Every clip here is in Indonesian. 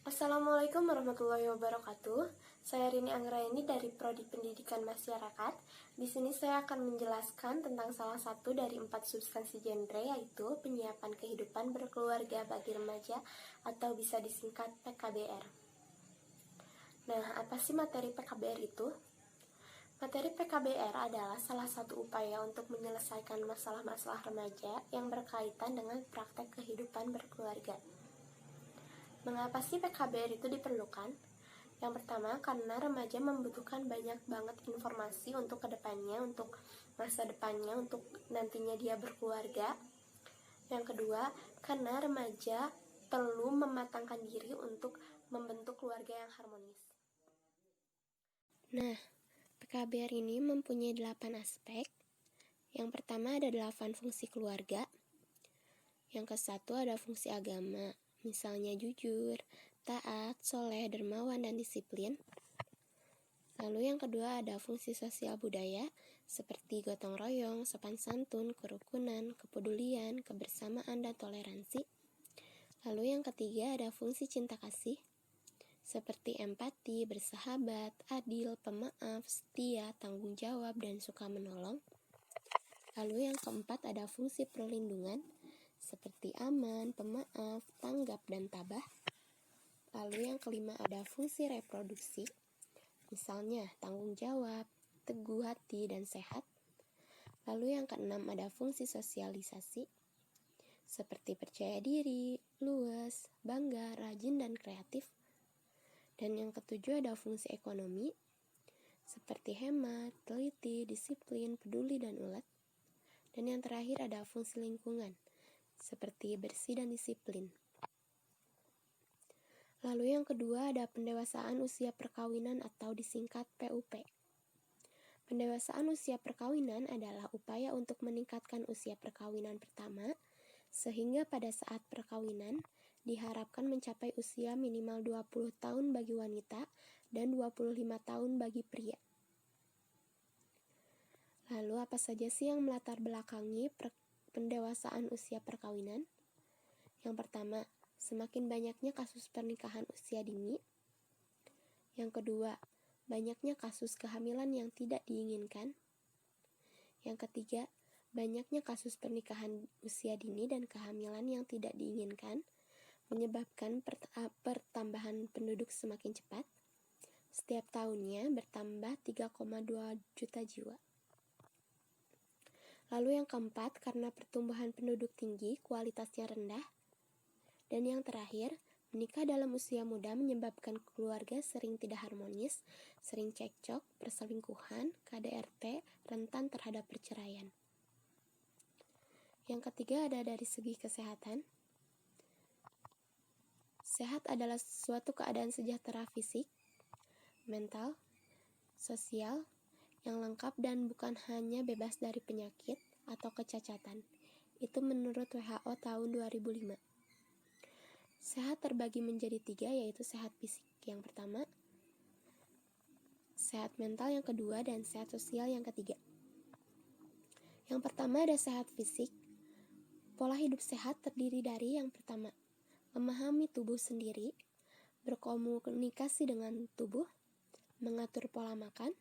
Assalamualaikum warahmatullahi wabarakatuh. Saya Rini Anggraini dari Prodi Pendidikan Masyarakat. Di sini saya akan menjelaskan tentang salah satu dari 4 substansi genre, yaitu penyiapan kehidupan berkeluarga bagi remaja atau bisa disingkat PKBR. Nah, apa sih materi PKBR itu? Materi PKBR adalah salah satu upaya untuk menyelesaikan masalah-masalah remaja yang berkaitan dengan praktek kehidupan berkeluarga. Mengapa sih PKBR itu diperlukan? Yang pertama, karena remaja membutuhkan banyak banget informasi untuk kedepannya, untuk masa depannya, untuk nantinya dia berkeluarga. Yang kedua, karena remaja perlu mematangkan diri untuk membentuk keluarga yang harmonis. Nah, PKBR ini mempunyai 8 aspek. Yang pertama ada 8 fungsi keluarga. Yang ke-1 ada fungsi agama, misalnya jujur, taat, soleh, dermawan, dan disiplin. Lalu yang kedua ada fungsi sosial budaya, seperti gotong royong, sopan santun, kerukunan, kepedulian, kebersamaan, dan toleransi. Lalu yang ketiga ada fungsi cinta kasih, seperti empati, bersahabat, adil, pemaaf, setia, tanggung jawab, dan suka menolong. Lalu yang keempat ada fungsi perlindungan, seperti aman, pemaaf, tanggap, dan tabah. Lalu yang kelima ada fungsi reproduksi, misalnya tanggung jawab, teguh hati, dan sehat. Lalu yang keenam ada fungsi sosialisasi, seperti percaya diri, luas, bangga, rajin, dan kreatif. Dan yang ketujuh ada fungsi ekonomi, seperti hemat, teliti, disiplin, peduli, dan ulet. Dan yang terakhir ada fungsi lingkungan, seperti bersih dan disiplin. Lalu yang kedua ada pendewasaan usia perkawinan atau disingkat PUP. Pendewasaan usia perkawinan adalah upaya untuk meningkatkan usia perkawinan pertama, sehingga pada saat perkawinan diharapkan mencapai usia minimal 20 tahun bagi wanita dan 25 tahun bagi pria. Lalu apa saja sih yang melatar belakangi pendewasaan usia perkawinan? Yang pertama, semakin banyaknya kasus pernikahan usia dini. Yang kedua, banyaknya kasus kehamilan yang tidak diinginkan. Yang ketiga, banyaknya kasus pernikahan usia dini dan kehamilan yang tidak diinginkan menyebabkan pertambahan penduduk semakin cepat. Setiap tahunnya bertambah 3,2 juta jiwa. Lalu yang keempat, karena pertumbuhan penduduk tinggi, kualitasnya rendah. Dan yang terakhir, menikah dalam usia muda menyebabkan keluarga sering tidak harmonis, sering cekcok, perselingkuhan, KDRT, rentan terhadap perceraian. Yang ketiga ada dari segi kesehatan. Sehat adalah suatu keadaan sejahtera fisik, mental, sosial, yang lengkap dan bukan hanya bebas dari penyakit atau kecacatan. Itu menurut WHO tahun 2005. Sehat terbagi menjadi 3, yaitu sehat fisik yang pertama, sehat mental yang kedua, dan sehat sosial yang ketiga. Yang pertama ada sehat fisik. Pola hidup sehat terdiri dari yang pertama, memahami tubuh sendiri, berkomunikasi dengan tubuh, mengatur pola makan,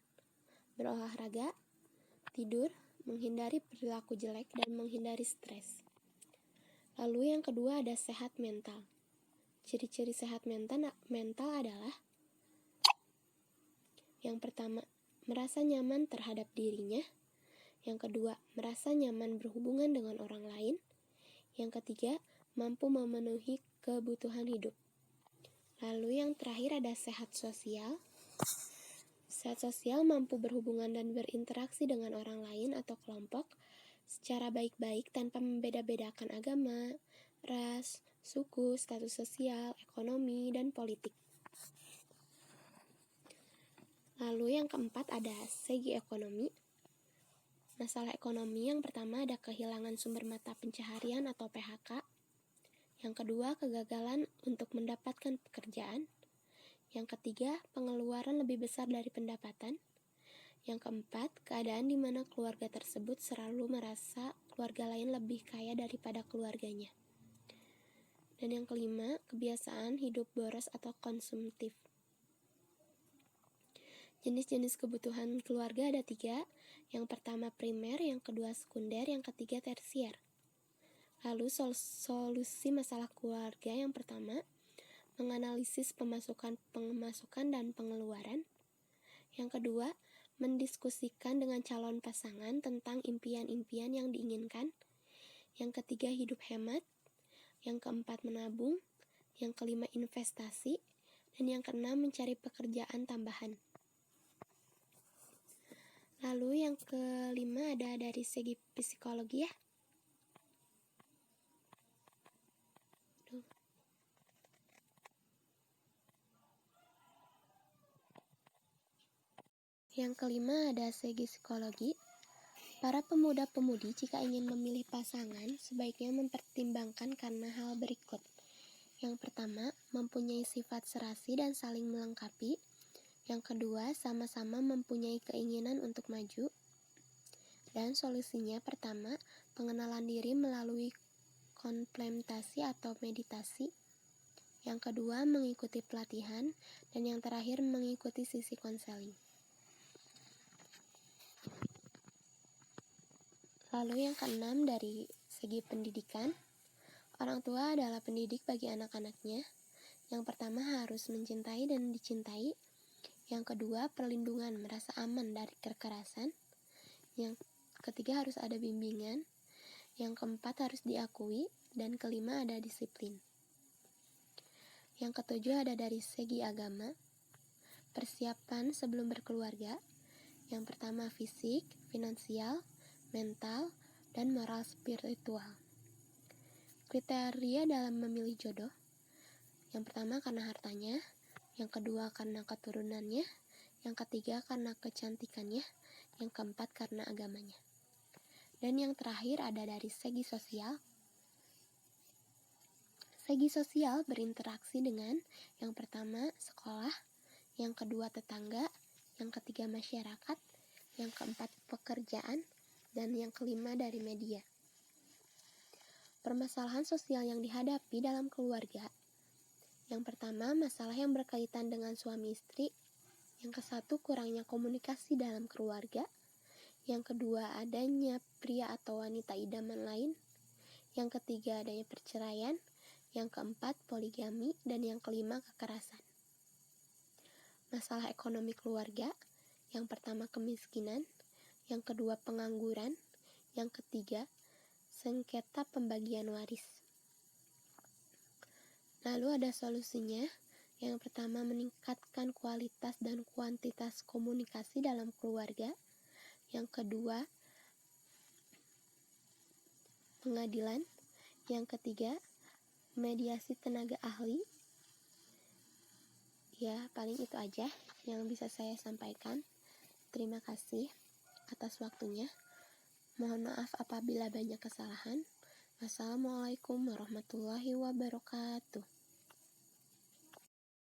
berolahraga, tidur, menghindari perilaku jelek, dan menghindari stres. Lalu yang kedua ada sehat mental. Ciri-ciri sehat mental adalah yang pertama, merasa nyaman terhadap dirinya. Yang kedua, merasa nyaman berhubungan dengan orang lain. Yang ketiga, mampu memenuhi kebutuhan hidup. Lalu yang terakhir ada sehat sosial. Sehat sosial mampu berhubungan dan berinteraksi dengan orang lain atau kelompok secara baik-baik tanpa membeda-bedakan agama, ras, suku, status sosial, ekonomi, dan politik. Lalu yang keempat ada segi ekonomi. Masalah ekonomi yang pertama ada kehilangan sumber mata pencaharian atau PHK. Yang kedua, kegagalan untuk mendapatkan pekerjaan. Yang ketiga, pengeluaran lebih besar dari pendapatan. Yang keempat, keadaan di mana keluarga tersebut selalu merasa keluarga lain lebih kaya daripada keluarganya. Dan yang kelima, kebiasaan hidup boros atau konsumtif. Jenis-jenis kebutuhan keluarga ada 3. Yang pertama primer, yang kedua sekunder, yang ketiga tersier. Lalu solusi masalah keluarga yang pertama, menganalisis pemasukan dan pengeluaran. Yang kedua, mendiskusikan dengan calon pasangan tentang impian-impian yang diinginkan. Yang ketiga, hidup hemat. Yang keempat, menabung. Yang kelima, investasi. Dan yang keenam, mencari pekerjaan tambahan. Lalu yang kelima ada dari segi psikologi ya. Yang kelima ada segi psikologi. Para pemuda-pemudi jika ingin memilih pasangan, sebaiknya mempertimbangkan karena hal berikut. Yang pertama, mempunyai sifat serasi dan saling melengkapi. Yang kedua, sama-sama mempunyai keinginan untuk maju. Dan solusinya pertama, pengenalan diri melalui kontemplasi atau meditasi. Yang kedua, mengikuti pelatihan. Dan yang terakhir, mengikuti sisi konseling. Lalu yang keenam dari segi pendidikan, orang tua adalah pendidik bagi anak-anaknya. Yang pertama harus mencintai dan dicintai. Yang kedua perlindungan, merasa aman dari kekerasan. Yang ketiga harus ada bimbingan. Yang keempat harus diakui. Dan kelima ada disiplin. Yang ketujuh ada dari segi agama, persiapan sebelum berkeluarga. Yang pertama fisik, finansial, mental, dan moral spiritual. Kriteria dalam memilih jodoh. Yang pertama karena hartanya, yang kedua karena keturunannya, yang ketiga karena kecantikannya, yang keempat karena agamanya. Dan yang terakhir ada dari segi sosial. Segi sosial berinteraksi dengan yang pertama sekolah, yang kedua tetangga, yang ketiga masyarakat, yang keempat pekerjaan, dan yang kelima dari media. Permasalahan sosial yang dihadapi dalam keluarga. Yang pertama, masalah yang berkaitan dengan suami istri. Yang kesatu, kurangnya komunikasi dalam keluarga. Yang kedua, adanya pria atau wanita idaman lain. Yang ketiga, adanya perceraian. Yang keempat, poligami. Dan yang kelima, kekerasan. Masalah ekonomi keluarga. Yang pertama, kemiskinan. Yang kedua, pengangguran. Yang ketiga, sengketa pembagian waris. Lalu ada solusinya. Yang pertama, meningkatkan kualitas dan kuantitas komunikasi dalam keluarga. Yang kedua, pengadilan. Yang ketiga, mediasi tenaga ahli. Ya, paling itu aja yang bisa saya sampaikan. Terima kasih atas waktunya. Mohon maaf apabila banyak kesalahan. Wassalamualaikum warahmatullahi wabarakatuh.